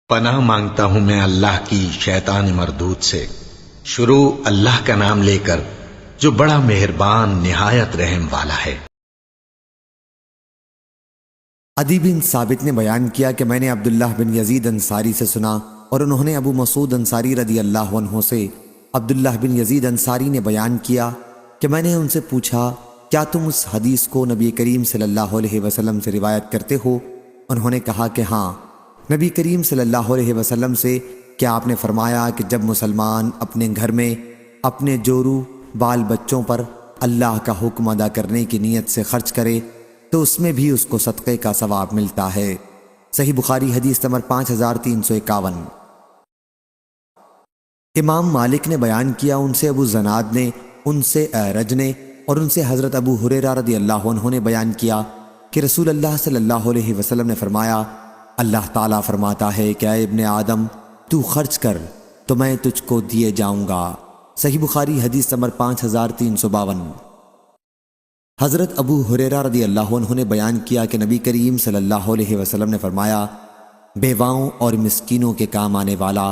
پناہ مانگتا ہوں میں اللہ کی شیطان مردود سے۔ شروع اللہ کا نام لے کر جو بڑا مہربان نہایت رحم والا ہے۔ عدی بن ثابت نے بیان کیا کہ میں نے عبداللہ بن یزید انصاری سے سنا اور انہوں نے ابو مسعود انصاری رضی اللہ عنہ سے عبداللہ بن یزید انصاری نے بیان کیا کہ میں نے ان سے پوچھا کیا تم اس حدیث کو نبی کریم صلی اللہ علیہ وسلم سے روایت کرتے ہو؟ انہوں نے کہا کہ ہاں۔ نبی کریم صلی اللہ علیہ وسلم سے کیا آپ نے فرمایا کہ جب مسلمان اپنے گھر میں اپنے جورو بال بچوں پر اللہ کا حکم ادا کرنے کی نیت سے خرچ کرے تو اس میں بھی اس کو صدقے کا ثواب ملتا ہے۔ صحیح بخاری حدیث نمبر 5351۔ امام مالک نے بیان کیا ان سے ابو زناد نے، ان سے اعرج نے اور ان سے حضرت ابو ہریرہ رضی اللہ عنہ نے بیان کیا کہ رسول اللہ صلی اللہ علیہ وسلم نے فرمایا اللہ تعالیٰ فرماتا ہے کہ اے ابن آدم تو خرچ کر تو میں تجھ کو دیے جاؤں گا۔ صحیح بخاری حدیث نمبر 5352۔ حضرت ابو ہریرہ رضی اللہ عنہ نے بیان کیا کہ نبی کریم صلی اللہ علیہ وسلم نے فرمایا بیواؤں اور مسکینوں کے کام آنے والا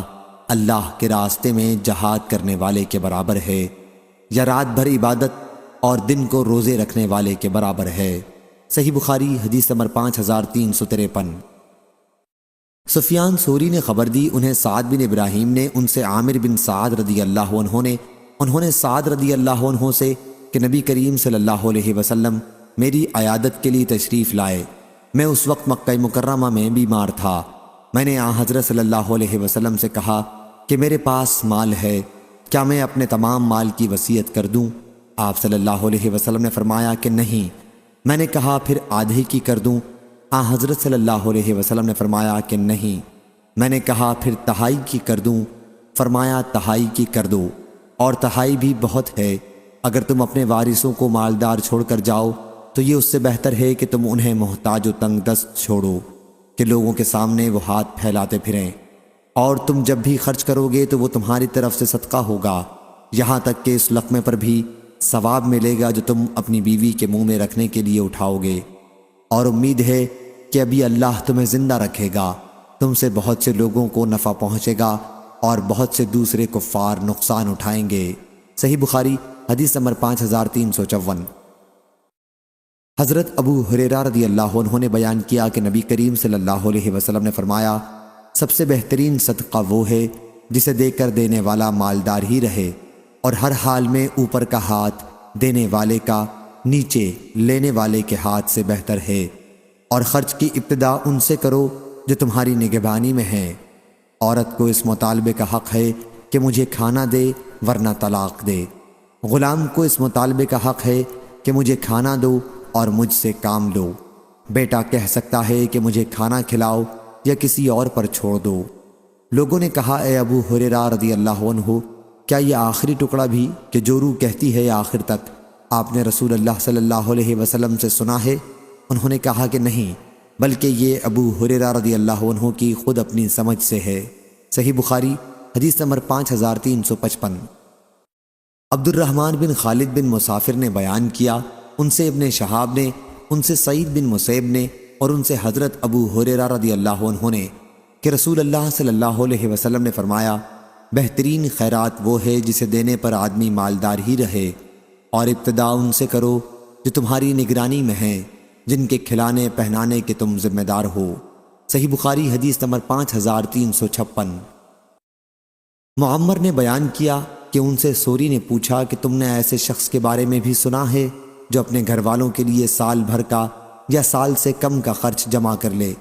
اللہ کے راستے میں جہاد کرنے والے کے برابر ہے، یا رات بھر عبادت اور دن کو روزے رکھنے والے کے برابر ہے۔ صحیح بخاری حدیث نمبر 5353۔ سفیان ثوری نے خبر دی، انہیں سعد بن ابراہیم نے ان سے عامر بن سعد رضی اللہ عنہ نے، انہوں نے سعد رضی اللہ عنہ سے کہ نبی کریم صلی اللہ علیہ وسلم میری عیادت کے لیے تشریف لائے۔ میں اس وقت مکہ مکرمہ میں بیمار تھا۔ میں نے حضرت صلی اللہ علیہ وسلم سے کہا کہ میرے پاس مال ہے، کیا میں اپنے تمام مال کی وصیت کر دوں؟ آپ صلی اللہ علیہ وسلم نے فرمایا کہ نہیں۔ میں نے کہا پھر آدھے کی کر دوں؟ حضرت صلی اللہ علیہ وسلم نے فرمایا کہ نہیں۔ میں نے کہا پھر تہائی کی کر دوں؟ فرمایا تہائی کی کر دو، اور تہائی بھی بہت ہے۔ اگر تم اپنے وارثوں کو مالدار چھوڑ کر جاؤ تو یہ اس سے بہتر ہے کہ تم انہیں محتاج و تنگ دست چھوڑو کہ لوگوں کے سامنے وہ ہاتھ پھیلاتے پھریں، اور تم جب بھی خرچ کرو گے تو وہ تمہاری طرف سے صدقہ ہوگا، یہاں تک کہ اس لقمے پر بھی ثواب ملے گا جو تم اپنی بیوی کے منہ میں رکھنے کے لیے اٹھاؤ گے، اور امید ہے کہ ابھی اللہ تمہیں زندہ رکھے گا، تم سے بہت سے لوگوں کو نفع پہنچے گا اور بہت سے دوسرے کفار نقصان اٹھائیں گے۔ صحیح بخاری حدیث نمبر 5354۔ حضرت ابو ہریرہ رضی اللہ عنہ نے بیان کیا کہ نبی کریم صلی اللہ علیہ وسلم نے فرمایا سب سے بہترین صدقہ وہ ہے جسے دے کر دینے والا مالدار ہی رہے، اور ہر حال میں اوپر کا ہاتھ دینے والے کا نیچے لینے والے کے ہاتھ سے بہتر ہے، اور خرچ کی ابتدا ان سے کرو جو تمہاری نگہبانی میں ہیں۔ عورت کو اس مطالبے کا حق ہے کہ مجھے کھانا دے ورنہ طلاق دے، غلام کو اس مطالبے کا حق ہے کہ مجھے کھانا دو اور مجھ سے کام لو، بیٹا کہہ سکتا ہے کہ مجھے کھانا کھلاؤ یا کسی اور پر چھوڑ دو۔ لوگوں نے کہا اے ابو ہریرہ رضی اللہ عنہ کیا یہ آخری ٹکڑا بھی کہ جو روح کہتی ہے آخر تک آپ نے رسول اللہ صلی اللہ علیہ وسلم سے سنا ہے؟ انہوں نے کہا کہ نہیں، بلکہ یہ ابو ہریرہ رضی اللہ عنہ کی خود اپنی سمجھ سے ہے۔ صحیح بخاری حدیث نمبر 5355۔ عبد الرحمن بن خالد بن مسافر نے بیان کیا، ان سے ابن شہاب نے، ان سے سعید بن مسیب نے اور ان سے حضرت ابو ہریرہ رضی اللہ عنہ نے کہ رسول اللہ صلی اللہ علیہ وسلم نے فرمایا بہترین خیرات وہ ہے جسے دینے پر آدمی مالدار ہی رہے، اور ابتدا ان سے کرو جو تمہاری نگرانی میں ہیں، جن کے کھلانے پہنانے کے تم ذمہ دار ہو۔ صحیح بخاری حدیث نمبر 5356۔ معمر نے بیان کیا کہ ان سے سوری نے پوچھا کہ تم نے ایسے شخص کے بارے میں بھی سنا ہے جو اپنے گھر والوں کے لیے سال بھر کا یا سال سے کم کا خرچ جمع کر لے؟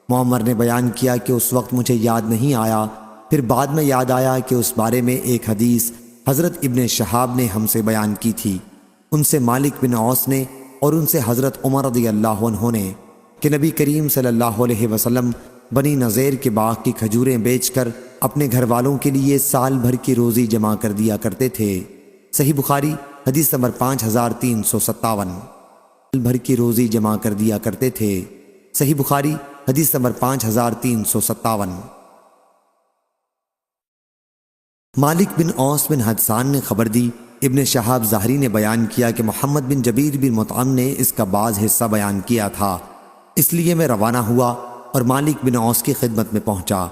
معمر نے بیان کیا کہ اس وقت مجھے یاد نہیں آیا، پھر بعد میں یاد آیا کہ اس بارے میں ایک حدیث حضرت ابن شہاب نے ہم سے بیان کی تھی، ان سے مالک بن اوس نے اور ان سے حضرت عمر رضی اللہ عنہ نے کہ نبی کریم صلی اللہ علیہ وسلم بنی نذیر کے باغ کی کھجوریں بیچ کر اپنے گھر والوں کے لیے سال بھر کی روزی جمع کر دیا کرتے تھے۔ صحیح بخاری حدیث نمبر 5357۔ سال بھر کی روزی جمع کر دیا کرتے تھے۔ صحیح بخاری حدیث نمبر 5357۔ مالک بن اوس بن حدثان نے خبر دی، ابن شہاب ظاہری نے بیان کیا کہ محمد بن جبیر بن مطعم نے اس کا بعض حصہ بیان کیا تھا، اس لیے میں روانہ ہوا اور مالک بن اوس کی خدمت میں پہنچا۔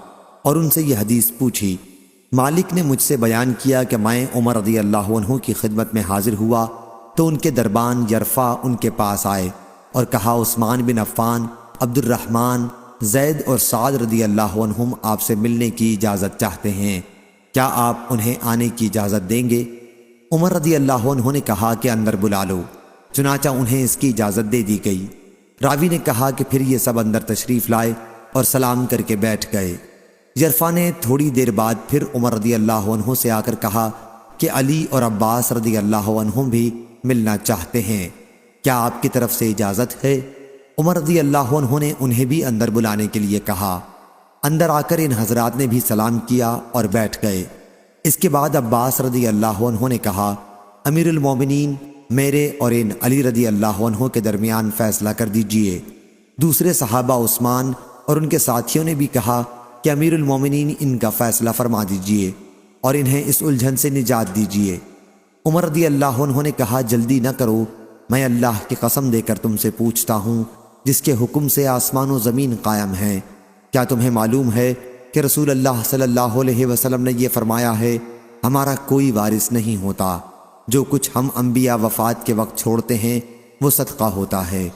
اور ان سے یہ حدیث پوچھی۔ مالک نے مجھ سے بیان کیا کہ میں عمر رضی اللہ عنہ کی خدمت میں حاضر ہوا تو ان کے دربان یرفع ان کے پاس آئے اور کہا عثمان بن عفان، عبد الرحمن، زید اور سعد رضی اللہ عنہم آپ سے ملنے کی اجازت چاہتے ہیں، کیا آپ انہیں آنے کی اجازت دیں گے؟ عمر رضی اللہ عنہ نے کہا کہ اندر بلا لو، چنانچہ انہیں اس کی اجازت دے دی گئی۔ راوی نے کہا کہ پھر یہ سب اندر تشریف لائے اور سلام کر کے بیٹھ گئے۔ یرفع نے تھوڑی دیر بعد پھر عمر رضی اللہ عنہ سے آ کر کہا کہ علی اور عباس رضی اللہ عنہم بھی ملنا چاہتے ہیں، کیا آپ کی طرف سے اجازت ہے؟ عمر رضی اللہ عنہ نے انہیں بھی اندر بلانے کے لیے کہا۔ اندر آ کر ان حضرات نے بھی سلام کیا اور بیٹھ گئے۔ اس کے بعد عباس رضی اللہ عنہ نے کہا، امیر المومنین، میرے اور ان علی رضی اللہ عنہ کے درمیان فیصلہ کر دیجئے۔ دوسرے صحابہ عثمان اور ان کے ساتھیوں نے بھی کہا کہ امیر المومنین ان کا فیصلہ فرما دیجئے اور انہیں اس الجھن سے نجات دیجئے۔ عمر رضی اللہ عنہ نے کہا، جلدی نہ کرو، میں اللہ کی قسم دے کر تم سے پوچھتا ہوں جس کے حکم سے آسمان و زمین قائم ہیں، کیا تمہیں معلوم ہے کہ رسول اللہ صلی اللہ علیہ وسلم نے یہ فرمایا ہے، ہمارا کوئی وارث نہیں ہوتا، جو کچھ ہم انبیاء وفات کے وقت چھوڑتے ہیں وہ صدقہ ہوتا ہے۔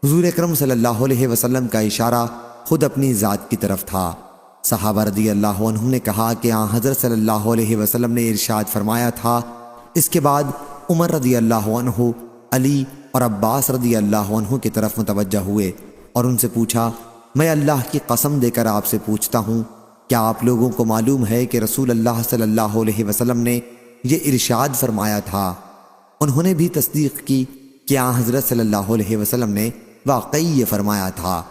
حضور اکرم صلی اللہ علیہ وسلم کا اشارہ خود اپنی ذات کی طرف تھا۔ صحابہ رضی اللہ عنہم نے کہا کہ آن حضرت صلی اللہ علیہ وسلم نے ارشاد فرمایا تھا۔ اس کے بعد عمر رضی اللہ عنہ علی اور عباس رضی اللہ عنہ کی طرف متوجہ ہوئے اور ان سے پوچھا، میں اللہ کی قسم دے کر آپ سے پوچھتا ہوں، کیا آپ لوگوں کو معلوم ہے کہ رسول اللہ صلی اللہ علیہ وسلم نے یہ ارشاد فرمایا تھا؟ انہوں نے بھی تصدیق کی کہ آن حضرت صلی اللہ علیہ وسلم نے واقعی یہ فرمایا تھا۔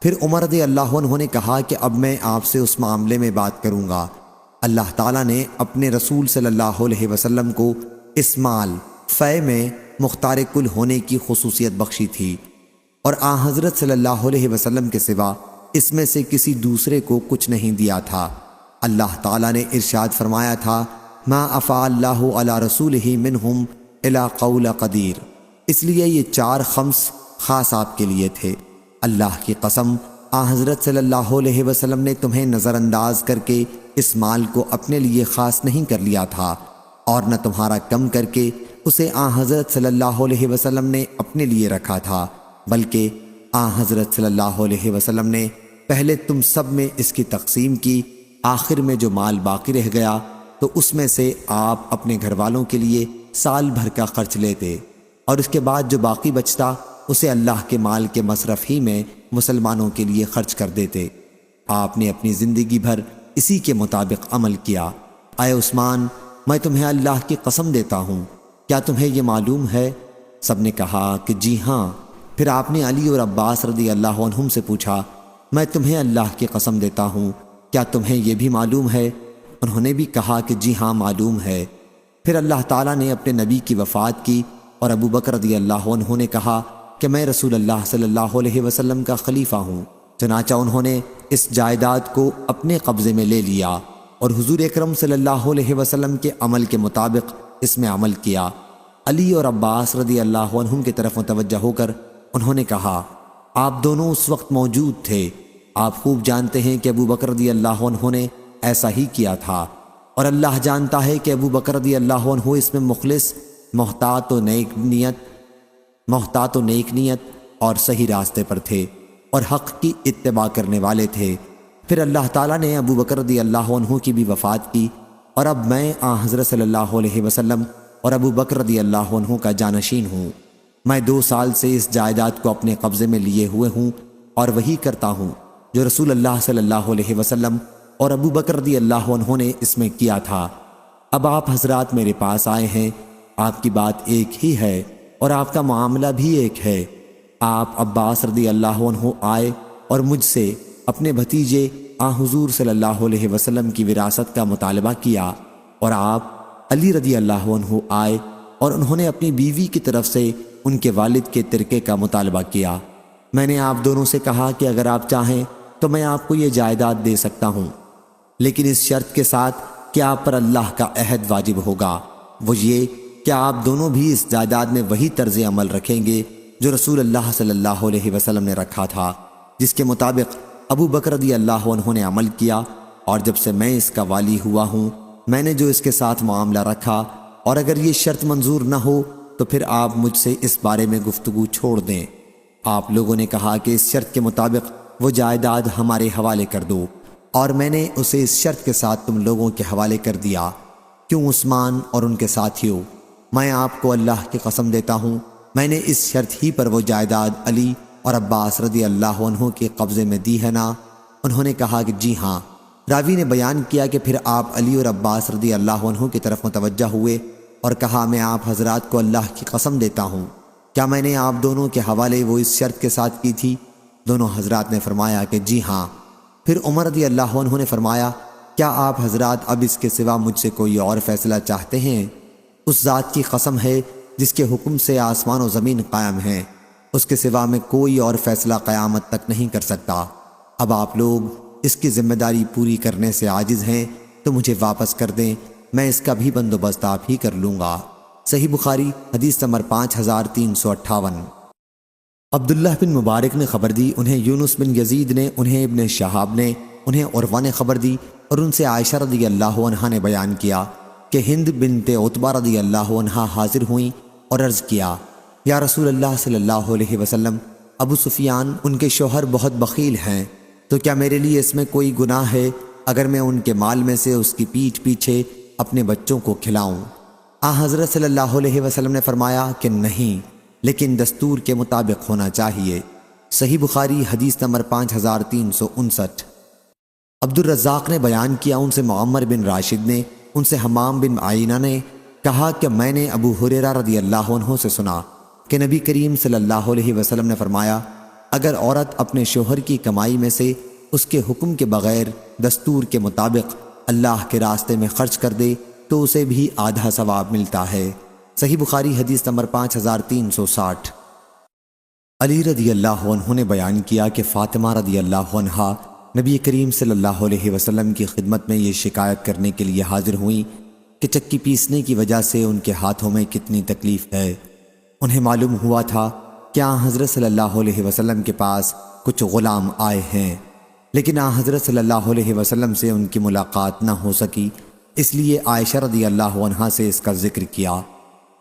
پھر عمر رضی اللہ عنہ نے کہا کہ اب میں آپ سے اس معاملے میں بات کروں گا۔ اللہ تعالیٰ نے اپنے رسول صلی اللہ علیہ وسلم کو اس مال فے میں مختار کل ہونے کی خصوصیت بخشی تھی، اور آن حضرت صلی اللہ علیہ وسلم کے سوا اس میں سے کسی دوسرے کو کچھ نہیں دیا تھا۔ اللہ تعالیٰ نے ارشاد فرمایا تھا، ما افاء اللہ علی رسولہ منہم الی قول قدیر، اس لیے یہ 4 خمس خاص آپ کے لیے تھے۔ اللہ کی قسم، آن حضرت صلی اللہ علیہ وسلم نے تمہیں نظر انداز کر کے اس مال کو اپنے لیے خاص نہیں کر لیا تھا، اور نہ تمہارا کم کر کے اسے آن حضرت صلی اللہ علیہ وسلم نے اپنے لیے رکھا تھا، بلکہ آن حضرت صلی اللہ علیہ وسلم نے پہلے تم سب میں اس کی تقسیم کی، آخر میں جو مال باقی رہ گیا تو اس میں سے آپ اپنے گھر والوں کے لیے سال بھر کا خرچ لیتے، اور اس کے بعد جو باقی بچتا اسے اللہ کے مال کے مصرف ہی میں مسلمانوں کے لیے خرچ کر دیتے۔ آپ نے اپنی زندگی بھر اسی کے مطابق عمل کیا۔ اے عثمان، میں تمہیں اللہ کی قسم دیتا ہوں، کیا تمہیں یہ معلوم ہے؟ سب نے کہا کہ جی ہاں۔ پھر آپ نے علی اور عباس رضی اللہ عنہم سے پوچھا، میں تمہیں اللہ کی قسم دیتا ہوں، کیا تمہیں یہ بھی معلوم ہے؟ انہوں نے بھی کہا کہ جی ہاں معلوم ہے۔ پھر اللہ تعالیٰ نے اپنے نبی کی وفات کی اور ابو بکر رضی اللہ عنہ نے کہا کہ میں رسول اللہ صلی اللہ علیہ وسلم کا خلیفہ ہوں، چنانچہ انہوں نے اس جائیداد کو اپنے قبضے میں لے لیا اور حضور اکرم صلی اللہ علیہ وسلم کے عمل کے مطابق اس میں عمل کیا۔ علی اور عباس رضی اللہ عنہم کی طرف متوجہ ہو کر انہوں نے کہا، آپ دونوں اس وقت موجود تھے، آپ خوب جانتے ہیں کہ ابو بکر رضی اللہ عنہ نے ایسا ہی کیا تھا، اور اللہ جانتا ہے کہ ابو بکر رضی اللہ عنہ اس میں مخلص، محتاط و نیک نیت اور صحیح راستے پر تھے اور حق کی اتباع کرنے والے تھے۔ پھر اللہ تعالیٰ نے ابو بکر رضی اللہ عنہ کی بھی وفات کی، اور اب میں آن حضرت صلی اللہ علیہ وسلم اور ابو بکر رضی اللہ عنہ کا جانشین ہوں۔ میں 2 سال سے اس جائیداد کو اپنے قبضے میں لیے ہوئے ہوں اور وہی کرتا ہوں جو رسول اللہ صلی اللہ علیہ وسلم اور ابو بکر رضی اللہ عنہ نے اس میں کیا تھا۔ اب آپ حضرات میرے پاس آئے ہیں، آپ کی بات ایک ہی ہے اور آپ کا معاملہ بھی ایک ہے۔ آپ عباس رضی اللہ عنہ آئے اور مجھ سے اپنے بھتیجے آن حضور صلی اللہ علیہ وسلم کی وراثت کا مطالبہ کیا، اور آپ علی رضی اللہ عنہ آئے اور انہوں نے اپنی بیوی کی طرف سے ان کے والد کے ترکے کا مطالبہ کیا۔ میں نے آپ دونوں سے کہا کہ اگر آپ چاہیں تو میں آپ کو یہ جائیداد دے سکتا ہوں، لیکن اس شرط کے ساتھ کہ آپ پر اللہ کا عہد واجب ہوگا، وہ یہ کہ آپ دونوں بھی اس جائیداد میں وہی طرز عمل رکھیں گے جو رسول اللہ صلی اللہ علیہ وسلم نے رکھا تھا، جس کے مطابق ابو بکر رضی اللہ عنہ نے عمل کیا اور جب سے میں اس کا والی ہوا ہوں میں نے جو اس کے ساتھ معاملہ رکھا، اور اگر یہ شرط منظور نہ ہو تو پھر آپ مجھ سے اس بارے میں گفتگو چھوڑ دیں۔ آپ لوگوں نے کہا کہ اس شرط کے مطابق وہ جائیداد ہمارے حوالے کر دو، اور میں نے اسے اس شرط کے ساتھ تم لوگوں کے حوالے کر دیا۔ کیوں عثمان اور ان کے ساتھیوں، میں آپ کو اللہ کی قسم دیتا ہوں میں نے اس شرط ہی پر وہ جائیداد علی اور عباس رضی اللہ عنہ کے قبضے میں دی ہے نا؟ انہوں نے کہا کہ جی ہاں۔ راوی نے بیان کیا کہ پھر آپ علی اور عباس رضی اللہ عنہ کی طرف متوجہ ہوئے اور کہا میں آپ حضرات کو اللہ کی قسم دیتا ہوں، کیا میں نے آپ دونوں کے حوالے وہ اس شرط کے ساتھ کی تھی؟ دونوں حضرات نے فرمایا کہ جی ہاں۔ پھر عمر رضی اللہ عنہ نے فرمایا کیا آپ حضرات اب اس کے سوا مجھ سے کوئی اور فیصلہ چاہتے ہیں؟ اس ذات کی قسم ہے جس کے حکم سے آسمان و زمین قائم ہیں، اس کے سوا میں کوئی اور فیصلہ قیامت تک نہیں کر سکتا۔ اب آپ لوگ اس کی ذمہ داری پوری کرنے سے عاجز ہیں تو مجھے واپس کر دیں، میں اس کا بھی بندوبست آپ ہی کر لوں گا۔ صحیح بخاری حدیث نمبر 5358۔ عبداللہ بن مبارک نے خبر دی، انہیں یونس بن یزید نے، انہیں ابن شہاب نے، انہیں عروہ نے خبر دی، اور ان سے عائشہ رضی اللہ عنہا نے بیان کیا کہ ہند بنت عتبہ رضی اللہ عنہا حاضر ہوئیں اور عرض کیا یا رسول اللہ صلی اللہ علیہ وسلم، ابو سفیان ان کے شوہر بہت بخیل ہیں، تو کیا میرے لیے اس میں کوئی گناہ ہے اگر میں ان کے مال میں سے اس کی پیٹھ پیچھے اپنے بچوں کو کھلاؤں؟ حضرت صلی اللہ علیہ وسلم نے فرمایا کہ نہیں، لیکن دستور کے مطابق ہونا چاہیے۔ صحیح بخاری حدیث نمبر 5359۔ عبد الرزاق نے بیان کیا، ان سے معمر بن راشد نے، ان سے حمام بن عینہ نے کہا کہ میں نے ابو ہریرہ رضی اللہ عنہ سے سنا کہ نبی کریم صلی اللہ علیہ وسلم نے فرمایا اگر عورت اپنے شوہر کی کمائی میں سے اس کے حکم کے بغیر دستور کے مطابق اللہ کے راستے میں خرچ کر دے تو اسے بھی آدھا ثواب ملتا ہے۔ صحیح بخاری حدیث نمبر 5360۔ علی رضی اللہ عنہ نے بیان کیا کہ فاطمہ رضی اللہ عنہا نبی کریم صلی اللہ علیہ وسلم کی خدمت میں یہ شکایت کرنے کے لیے حاضر ہوئیں کہ چکی پیسنے کی وجہ سے ان کے ہاتھوں میں کتنی تکلیف ہے۔ انہیں معلوم ہوا تھا کہ حضرت صلی اللہ علیہ وسلم کے پاس کچھ غلام آئے ہیں، لیکن حضرت صلی اللہ علیہ وسلم سے ان کی ملاقات نہ ہو سکی، اس لیے عائشہ رضی اللہ عنہا سے اس کا ذکر کیا۔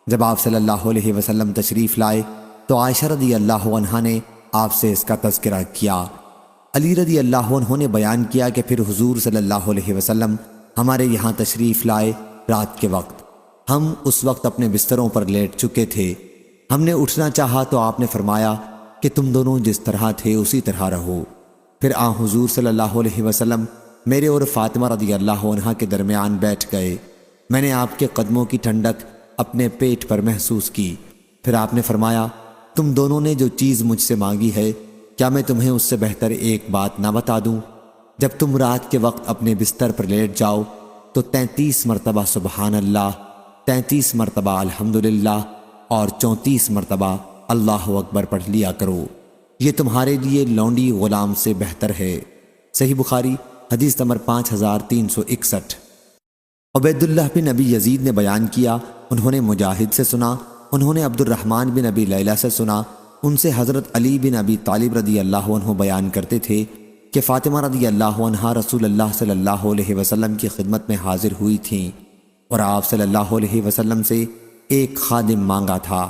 جب آپ صلی اللہ علیہ وسلم تشریف لائے تو عائشہ رضی اللہ عنہا نے آپ سے اس کا تذکرہ کیا۔ علی رضی اللہ عنہ نے بیان کیا کہ پھر حضور صلی اللہ علیہ وسلم ہمارے یہاں تشریف لائے رات کے وقت، ہم اس وقت اپنے بستروں پر لیٹ چکے تھے، ہم نے اٹھنا چاہا تو آپ نے فرمایا کہ تم دونوں جس طرح تھے اسی طرح رہو۔ پھر حضور صلی اللہ علیہ وسلم میرے اور فاطمہ رضی اللہ عنہا کے درمیان بیٹھ گئے، میں نے آپ کے قدموں کی ٹھنڈک اپنے پیٹ پر محسوس کی۔ پھر آپ نے فرمایا تم دونوں نے جو چیز مجھ سے مانگی ہے کیا میں تمہیں اس سے بہتر ایک بات نہ بتا دوں؟ جب تم رات کے وقت اپنے بستر پر لیٹ جاؤ تو 33 مرتبہ سبحان اللہ، 33 مرتبہ الحمدللہ اور 34 مرتبہ اللہ اکبر پڑھ لیا کرو، یہ تمہارے لیے لونڈی غلام سے بہتر ہے۔ صحیح بخاری حدیث نمبر 5361۔ عبید اللہ بن ابی یزید نے بیان کیا، انہوں نے مجاہد سے سنا، انہوں نے عبد الرحمن بن ابی لیلہ سے سنا، ان سے حضرت علی بن ابی طالب رضی اللہ عنہ بیان کرتے تھے کہ فاطمہ رضی اللہ عنہا رسول اللہ صلی اللہ علیہ وسلم کی خدمت میں حاضر ہوئی تھیں اور آپ صلی اللہ علیہ وسلم سے ایک خادم مانگا تھا۔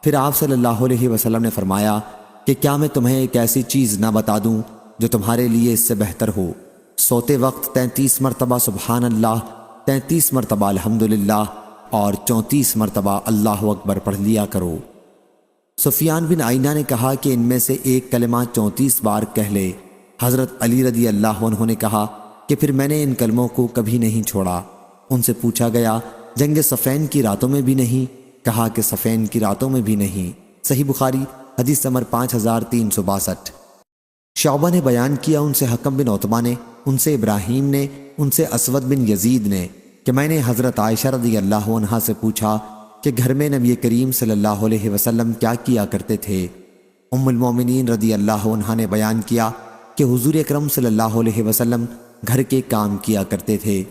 پھر آپ صلی اللہ علیہ وسلم نے فرمایا کہ کیا میں تمہیں ایک ایسی چیز نہ بتا دوں جو تمہارے لیے اس سے بہتر ہو؟ سوتے وقت 33 مرتبہ سبحان اللہ، 33 مرتبہ الحمدللہ اور 34 مرتبہ اللہ اکبر پڑھ لیا کرو۔ سفیان بن عینہ نے کہا کہ ان میں سے ایک کلمہ 34 بار کہہ لے۔ حضرت علی رضی اللہ عنہ نے کہا کہ پھر میں نے ان کلموں کو کبھی نہیں چھوڑا۔ ان سے پوچھا گیا جنگ صفین کی راتوں میں بھی نہیں؟ کہا کہ صفین کی راتوں میں بھی نہیں۔ صحیح بخاری حدیث نمبر 5362۔ شعبہ نے بیان کیا، ان سے حکم بن عتبہ نے، ان سے ابراہیم نے، ان سے اسود بن یزید نے کہ میں نے حضرت عائشہ رضی اللہ عنہا سے پوچھا کہ گھر میں نبی کریم صلی اللہ علیہ وسلم کیا کیا کرتے تھے؟ ام المومنین رضی اللہ عنہا نے بیان کیا کہ حضور اکرم صلی اللہ علیہ وسلم گھر کے کام کیا کرتے تھے،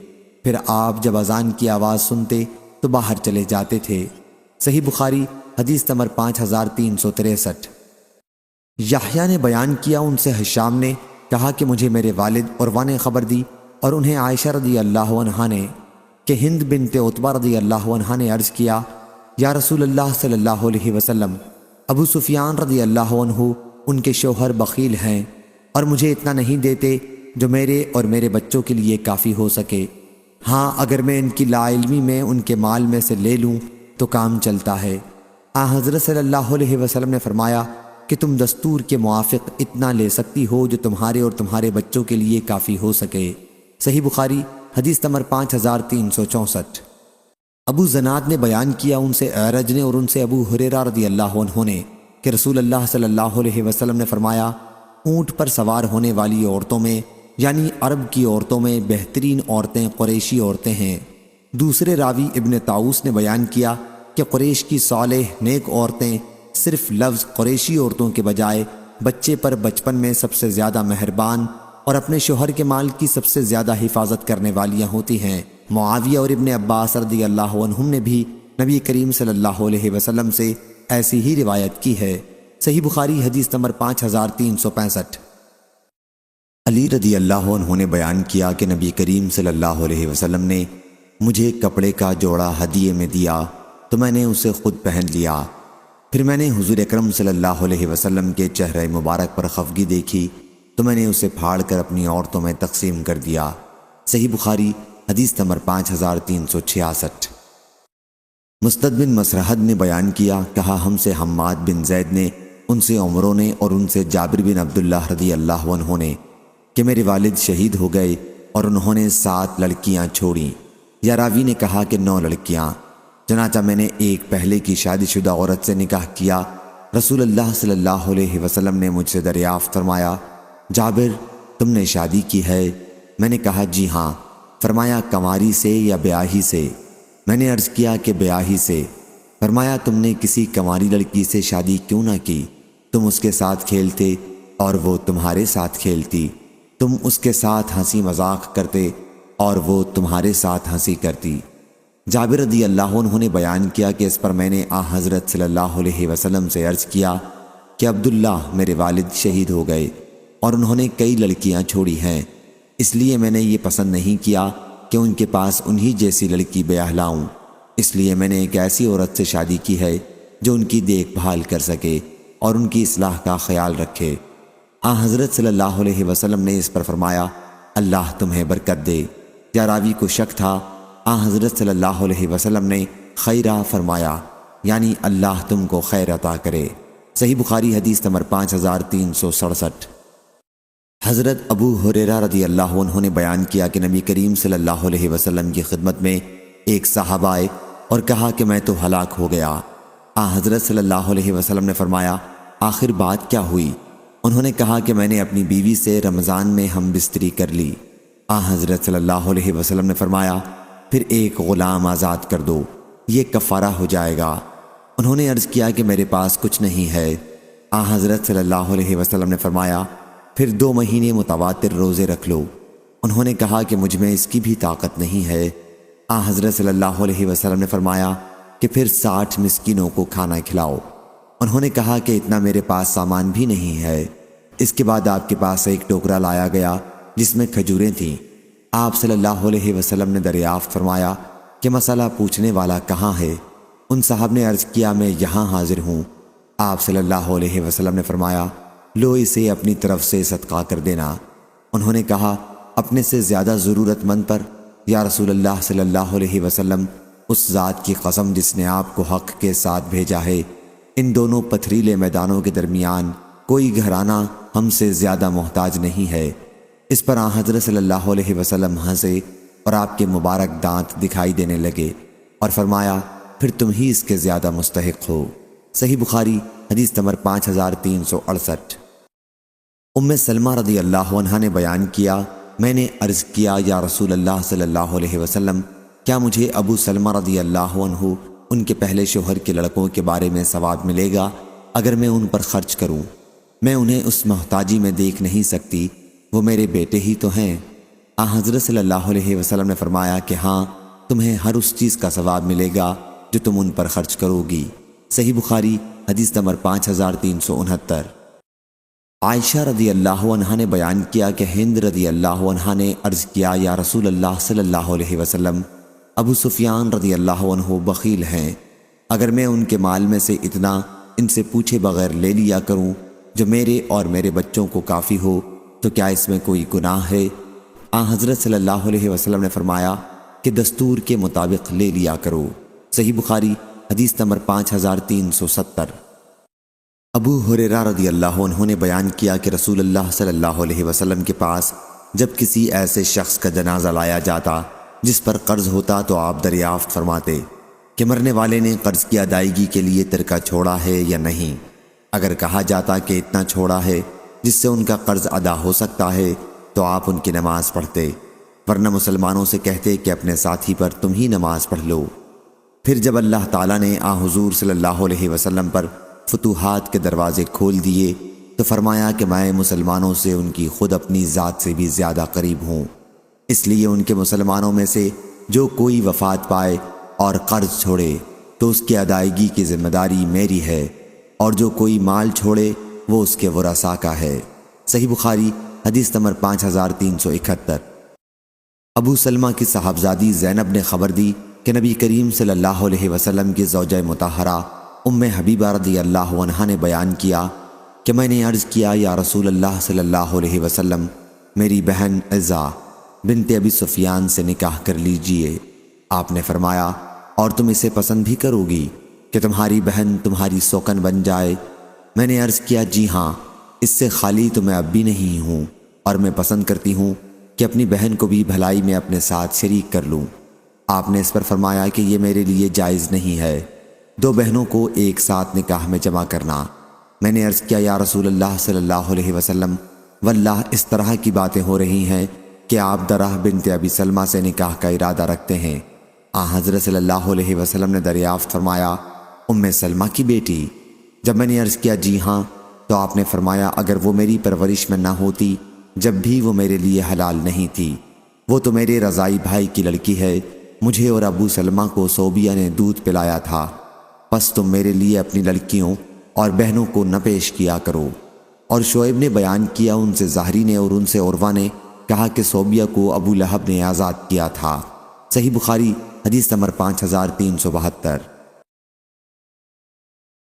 پھر آپ جب اذان کی آواز سنتے تو باہر چلے جاتے تھے۔ صحیح بخاری حدیث نمبر 5363۔ یحییٰ نے بیان کیا، ان سے ہشام نے کہا کہ مجھے میرے والد عروہ نے خبر دی اور انہیں عائشہ رضی اللہ عنہا نے کہ ہند بنت عتبہ رضی اللہ عنہا نے عرض کیا، یا رسول اللہ صلی اللہ علیہ وسلم، ابو سفیان رضی اللہ عنہ ان کے شوہر بخیل ہیں اور مجھے اتنا نہیں دیتے جو میرے اور میرے بچوں کے لیے کافی ہو سکے۔ ہاں اگر میں ان کی لا علمی میں ان کے مال میں سے لے لوں تو کام چلتا ہے۔ حضرت صلی اللہ علیہ وسلم نے فرمایا کہ تم دستور کے موافق اتنا لے سکتی ہو جو تمہارے اور تمہارے بچوں کے لیے کافی ہو سکے۔ صحیح بخاری حدیث نمبر 5364۔ ابو زناد نے بیان کیا ان سے اعرج نے اور ان سے ابو ہریرہ رضی اللہ عنہ نے کہ رسول اللہ صلی اللہ علیہ وسلم نے فرمایا، اونٹ پر سوار ہونے والی عورتوں میں یعنی عرب کی عورتوں میں بہترین عورتیں قریشی عورتیں ہیں۔ دوسرے راوی ابن طاؤس نے بیان کیا کہ قریش کی صالح نیک عورتیں صرف لفظ قریشی عورتوں کے بجائے بچے پر بچپن میں سب سے زیادہ مہربان اور اپنے شوہر کے مال کی سب سے زیادہ حفاظت کرنے والیاں ہوتی ہیں۔ معاویہ اور ابن عباس رضی اللہ عنہم نے بھی نبی کریم صلی اللہ علیہ وسلم سے ایسی ہی روایت کی ہے۔ صحیح بخاری حدیث نمبر 5365۔ علی رضی اللہ عنہ نے بیان کیا کہ نبی کریم صلی اللہ علیہ وسلم نے مجھے کپڑے کا جوڑا ہدیے میں دیا تو میں نے اسے خود پہن لیا۔ پھر میں نے حضور اکرم صلی اللہ علیہ وسلم کے چہرہ مبارک پر خفگی دیکھی تو میں نے اسے پھاڑ کر اپنی عورتوں میں تقسیم کر دیا۔ صحیح بخاری حدیث نمبر 5366۔ مسدد بن مسرحد نے بیان کیا، کہا ہم سے حماد بن زید نے، ان سے عمروں نے اور ان سے جابر بن عبداللہ رضی اللہ عنہ نے کہ میرے والد شہید ہو گئے اور انہوں نے 7 لڑکیاں چھوڑیں، یا راوی نے کہا کہ 9 لڑکیاں۔ چنانچہ میں نے ایک پہلے کی شادی شدہ عورت سے نکاح کیا۔ رسول اللہ صلی اللہ علیہ وسلم نے مجھ سے دریافت فرمایا، جابر تم نے شادی کی ہے؟ میں نے کہا جی ہاں۔ فرمایا کنواری سے یا بیاہی سے؟ میں نے عرض کیا کہ بیاہی سے۔ فرمایا تم نے کسی کنواری لڑکی سے شادی کیوں نہ کی؟ تم اس کے ساتھ کھیلتے اور وہ تمہارے ساتھ کھیلتی، تم اس کے ساتھ ہنسی مذاق کرتے اور وہ تمہارے ساتھ ہنسی کرتی۔ جابر رضی اللہ عنہ نے بیان کیا کہ اس پر میں نے حضرت صلی اللہ علیہ وسلم سے عرض کیا کہ عبداللہ میرے والد شہید ہو گئے اور انہوں نے کئی لڑکیاں چھوڑی ہیں، اس لیے میں نے یہ پسند نہیں کیا کہ ان کے پاس انہی جیسی لڑکی بیاہ لاؤں، اس لیے میں نے ایک ایسی عورت سے شادی کی ہے جو ان کی دیکھ بھال کر سکے اور ان کی اصلاح کا خیال رکھے۔ حضرت صلی اللہ علیہ وسلم نے اس پر فرمایا، اللہ تمہیں برکت دے۔ یا راوی کو شک تھا، حضرت صلی اللہ علیہ وسلم نے خیرہ فرمایا، یعنی اللہ تم کو خیر عطا کرے۔ صحیح بخاری حدیث نمبر 5367۔ حضرت ابو ہریرہ رضی اللہ عنہ نے بیان کیا کہ نبی کریم صلی اللہ علیہ وسلم کی خدمت میں ایک صحابہ آئے اور کہا کہ میں تو ہلاک ہو گیا۔ حضرت صلی اللہ علیہ وسلم نے فرمایا، آخر بات کیا ہوئی؟ انہوں نے کہا کہ میں نے اپنی بیوی سے رمضان میں ہم بستری کر لی۔ حضرت صلی اللہ علیہ وسلم نے فرمایا، پھر ایک غلام آزاد کر دو، یہ کفارہ ہو جائے گا۔ انہوں نے عرض کیا کہ میرے پاس کچھ نہیں ہے۔ حضرت صلی اللہ علیہ وسلم نے فرمایا، پھر 2 مہینے متواتر روزے رکھ لو۔ انہوں نے کہا کہ مجھ میں اس کی بھی طاقت نہیں ہے۔ حضرت صلی اللہ علیہ وسلم نے فرمایا کہ پھر 60 مسکینوں کو کھانا کھلاؤ۔ انہوں نے کہا کہ اتنا میرے پاس سامان بھی نہیں ہے۔ اس کے بعد آپ کے پاس ایک ٹوکرا لایا گیا جس میں کھجوریں تھیں۔ آپ صلی اللہ علیہ وسلم نے دریافت فرمایا کہ مسئلہ پوچھنے والا کہاں ہے؟ ان صاحب نے عرض کیا، میں یہاں حاضر ہوں۔ آپ صلی اللہ علیہ وسلم نے فرمایا، لو اسے اپنی طرف سے صدقہ کر دینا۔ انہوں نے کہا، اپنے سے زیادہ ضرورت مند پر؟ یا رسول اللہ صلی اللہ علیہ وسلم، اس ذات کی قسم جس نے آپ کو حق کے ساتھ بھیجا ہے، ان دونوں پتھریلے میدانوں کے درمیان کوئی گھرانہ ہم سے زیادہ محتاج نہیں ہے۔ اس پر حضرت صلی اللہ علیہ وسلم ہنسے اور آپ کے مبارک دانت دکھائی دینے لگے اور فرمایا، پھر تم ہی اس کے زیادہ مستحق ہو۔ صحیح بخاری حدیث نمبر 5368۔ ام سلمہ رضی اللہ عنہا نے بیان کیا، میں نے عرض کیا، یا رسول اللہ صلی اللہ علیہ وسلم، کیا مجھے ابو سلمہ رضی اللہ عنہ ان کے پہلے شوہر کے لڑکوں کے بارے میں ثواب ملے گا اگر میں ان پر خرچ کروں؟ میں انہیں اس محتاجی میں دیکھ نہیں سکتی، وہ میرے بیٹے ہی تو ہیں۔ حضرت صلی اللہ علیہ وسلم نے فرمایا کہ ہاں، تمہیں ہر اس چیز کا ثواب ملے گا جو تم ان پر خرچ کرو گی۔ صحیح بخاری حدیث نمبر 5369۔ عائشہ رضی اللہ عنہا نے بیان کیا کہ ہند رضی اللہ عنہا نے عرض کیا یا رسول اللہ صلی اللہ علیہ وسلم، ابو سفیان رضی اللہ عنہ بخیل ہیں، اگر میں ان کے مال میں سے اتنا ان سے پوچھے بغیر لے لیا کروں جو میرے اور میرے بچوں کو کافی ہو تو کیا اس میں کوئی گناہ ہے؟ حضرت صلی اللہ علیہ وسلم نے فرمایا کہ دستور کے مطابق لے لیا کرو۔ صحیح بخاری حدیث نمبر 5370۔ ابو ہریرہ رضی اللہ عنہ نے بیان کیا کہ رسول اللہ صلی اللہ علیہ وسلم کے پاس جب کسی ایسے شخص کا جنازہ لایا جاتا جس پر قرض ہوتا تو آپ دریافت فرماتے کہ مرنے والے نے قرض کی ادائیگی کے لیے ترکہ چھوڑا ہے یا نہیں۔ اگر کہا جاتا کہ اتنا چھوڑا ہے جس سے ان کا قرض ادا ہو سکتا ہے تو آپ ان کی نماز پڑھتے، ورنہ مسلمانوں سے کہتے کہ اپنے ساتھی پر تم ہی نماز پڑھ لو۔ پھر جب اللہ تعالیٰ نے حضور صلی اللہ علیہ وسلم پر فتوحات کے دروازے کھول دیے تو فرمایا کہ میں مسلمانوں سے ان کی خود اپنی ذات سے بھی زیادہ قریب ہوں، اس لیے ان کے مسلمانوں میں سے جو کوئی وفات پائے اور قرض چھوڑے تو اس کی ادائیگی کی ذمہ داری میری ہے، اور جو کوئی مال چھوڑے وہ اس کے ورثاء کا ہے۔ صحیح بخاری حدیث نمبر 5371۔ ابو سلمہ کی صاحبزادی زینب نے خبر دی کہ نبی کریم صلی اللہ علیہ وسلم کی زوجہ مطہرہ ام حبیبہ رضی اللہ عنہا نے بیان کیا کہ میں نے عرض کیا یا رسول اللہ صلی اللہ علیہ وسلم، میری بہن عزہ بنت ابی سفیان سے نکاح کر لیجئے۔ آپ نے فرمایا اور تم اسے پسند بھی کرو گی کہ تمہاری بہن تمہاری سوکن بن جائے؟ میں نے عرض کیا جی ہاں، اس سے خالی تو میں اب بھی نہیں ہوں، اور میں پسند کرتی ہوں کہ اپنی بہن کو بھی بھلائی میں اپنے ساتھ شریک کر لوں۔ آپ نے اس پر فرمایا کہ یہ میرے لیے جائز نہیں ہے دو بہنوں کو ایک ساتھ نکاح میں جمع کرنا۔ میں نے عرض کیا یا رسول اللہ صلی اللہ علیہ وسلم، واللہ اس طرح کی باتیں ہو رہی ہیں کہ آپ درہ بنت ابی سلمہ سے نکاح کا ارادہ رکھتے ہیں۔ حضرت صلی اللہ علیہ وسلم نے دریافت فرمایا ام سلمہ کی بیٹی؟ جب میں نے عرض کیا جی ہاں تو آپ نے فرمایا اگر وہ میری پرورش میں نہ ہوتی جب بھی وہ میرے لیے حلال نہیں تھی، وہ تو میرے رضائی بھائی کی لڑکی ہے، مجھے اور ابو سلمہ کو صوبیہ نے دودھ پلایا تھا، پس تم میرے لیے اپنی لڑکیوں اور بہنوں کو نہ پیش کیا کرو۔ اور شعیب نے بیان کیا ان سے زہری نے اور ان سے عروہ نے کہا کہ صوبیہ کو ابو لہب نے آزاد کیا تھا۔ صحیح بخاری حدیث نمبر 5372۔